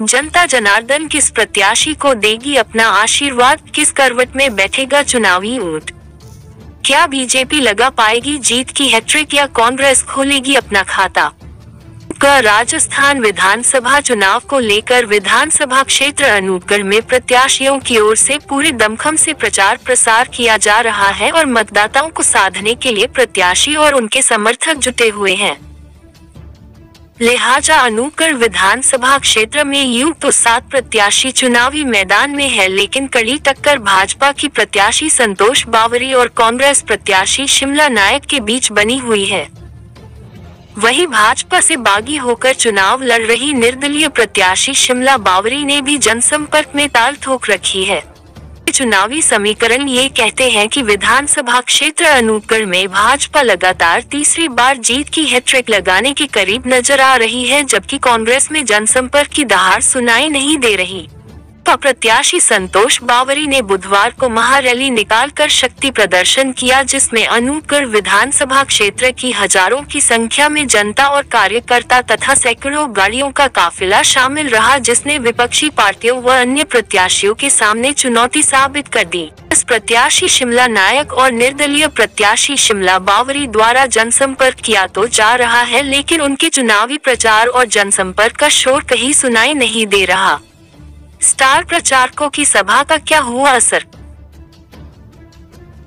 जनता जनार्दन किस प्रत्याशी को देगी अपना आशीर्वाद, किस करवट में बैठेगा चुनावी ऊंट? क्या बीजेपी लगा पाएगी जीत की हैट्रिक या कांग्रेस खोलेगी अपना खाता? राजस्थान विधानसभा चुनाव को लेकर विधानसभा क्षेत्र अनूपगढ़ में प्रत्याशियों की ओर से पूरे दमखम से प्रचार प्रसार किया जा रहा है और मतदाताओं को साधने के लिए प्रत्याशी और उनके समर्थक जुटे हुए हैं। लिहाजा अनूपगढ़ विधानसभा क्षेत्र में यूं तो 7 प्रत्याशी चुनावी मैदान में है, लेकिन कड़ी टक्कर भाजपा की प्रत्याशी संतोष बावरी और कांग्रेस प्रत्याशी शिमला नायक के बीच बनी हुई है। वहीं भाजपा से बागी होकर चुनाव लड़ रही निर्दलीय प्रत्याशी शिमला बावरी ने भी जनसंपर्क में ताल ठोक रखी है। चुनावी समीकरण ये कहते हैं कि विधानसभा क्षेत्र अनूपगढ़ में भाजपा लगातार तीसरी बार जीत की हैट्रिक लगाने के करीब नजर आ रही है, जबकि कांग्रेस में जनसंपर्क की दहाड़ सुनाई नहीं दे रही। प्रत्याशी संतोष बावरी ने बुधवार को महारैली निकालकर शक्ति प्रदर्शन किया, जिसमें अनूपगढ़ विधानसभा क्षेत्र की हजारों की संख्या में जनता और कार्यकर्ता तथा सैकड़ों गाड़ियों का काफिला शामिल रहा, जिसने विपक्षी पार्टियों व अन्य प्रत्याशियों के सामने चुनौती साबित कर दी। इस प्रत्याशी शिमला नायक और निर्दलीय प्रत्याशी शिमला बावरी द्वारा जनसंपर्क किया तो जा रहा है, लेकिन उनके चुनावी प्रचार और जनसंपर्क का शोर कहीं सुनाई नहीं दे रहा। स्टार प्रचारकों की सभा का क्या हुआ असर?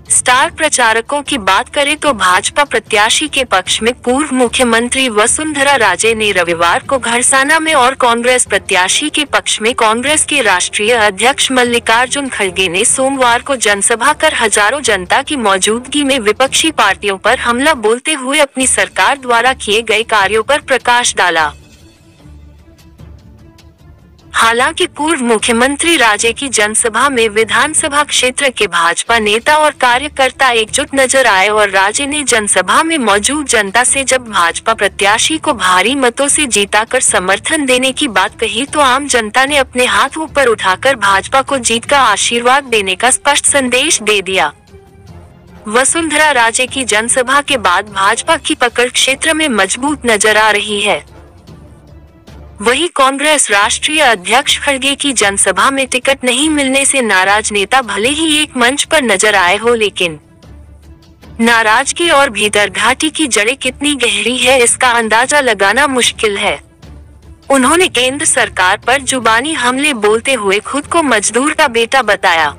स्टार प्रचारकों की बात करें तो भाजपा प्रत्याशी के पक्ष में पूर्व मुख्यमंत्री वसुंधरा राजे ने रविवार को घरसाना में और कांग्रेस प्रत्याशी के पक्ष में कांग्रेस के राष्ट्रीय अध्यक्ष मल्लिकार्जुन खड़गे ने सोमवार को जनसभा कर हजारों जनता की मौजूदगी में विपक्षी पार्टियों पर हमला बोलते हुए अपनी सरकार द्वारा किए गए कार्यों पर प्रकाश डाला। हालांकि पूर्व मुख्यमंत्री राजे की जनसभा में विधानसभा क्षेत्र के भाजपा नेता और कार्यकर्ता एकजुट नजर आए और राजे ने जनसभा में मौजूद जनता से जब भाजपा प्रत्याशी को भारी मतों से जीताकर समर्थन देने की बात कही, तो आम जनता ने अपने हाथ ऊपर उठाकर भाजपा को जीत का आशीर्वाद देने का स्पष्ट संदेश दे दिया। वसुंधरा राजे की जनसभा के बाद भाजपा की पकड़ क्षेत्र में मजबूत नजर आ रही है। वहीं कांग्रेस राष्ट्रीय अध्यक्ष खड़गे की जनसभा में टिकट नहीं मिलने से नाराज नेता भले ही एक मंच पर नजर आए हो, लेकिन नाराजगी और भीतर घाटी की जड़ें कितनी गहरी है इसका अंदाजा लगाना मुश्किल है। उन्होंने केंद्र सरकार पर जुबानी हमले बोलते हुए खुद को मजदूर का बेटा बताया।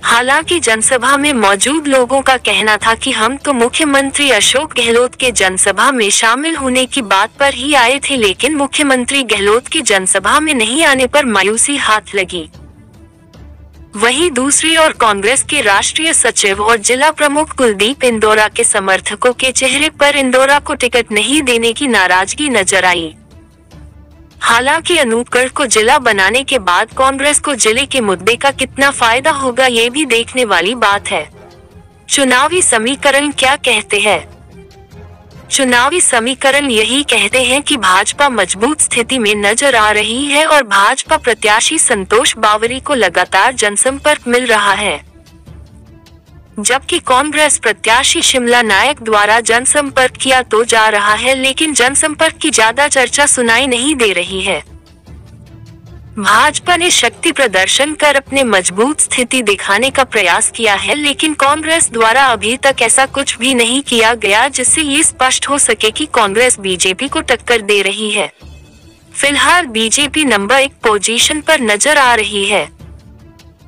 हालांकि जनसभा में मौजूद लोगों का कहना था कि हम तो मुख्यमंत्री अशोक गहलोत के जनसभा में शामिल होने की बात पर ही आए थे, लेकिन मुख्यमंत्री गहलोत की जनसभा में नहीं आने पर मायूसी हाथ लगी। वहीं दूसरी ओर कांग्रेस के राष्ट्रीय सचिव और जिला प्रमुख कुलदीप इंदौरा के समर्थकों के चेहरे पर इंदौरा को टिकट नहीं देने की नाराजगी नजर आई। हालांकि अनूपगढ़ को जिला बनाने के बाद कांग्रेस को जिले के मुद्दे का कितना फायदा होगा, ये भी देखने वाली बात है। चुनावी समीकरण क्या कहते हैं? चुनावी समीकरण यही कहते हैं कि भाजपा मजबूत स्थिति में नजर आ रही है और भाजपा प्रत्याशी संतोष बावरी को लगातार जनसंपर्क मिल रहा है, जबकि कांग्रेस प्रत्याशी शिमला नायक द्वारा जनसंपर्क किया तो जा रहा है, लेकिन जनसंपर्क की ज्यादा चर्चा सुनाई नहीं दे रही है। भाजपा ने शक्ति प्रदर्शन कर अपने मजबूत स्थिति दिखाने का प्रयास किया है, लेकिन कांग्रेस द्वारा अभी तक ऐसा कुछ भी नहीं किया गया जिससे ये स्पष्ट हो सके कि कांग्रेस बीजेपी को टक्कर दे रही है। फिलहाल बीजेपी नंबर 1 पोजीशन पर नजर आ रही है।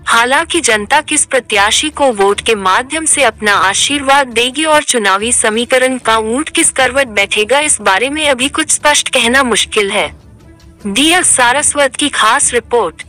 हालांकि जनता किस प्रत्याशी को वोट के माध्यम से अपना आशीर्वाद देगी और चुनावी समीकरण का ऊंट किस करवट बैठेगा, इस बारे में अभी कुछ स्पष्ट कहना मुश्किल है। डी एस सारस्वत की खास रिपोर्ट।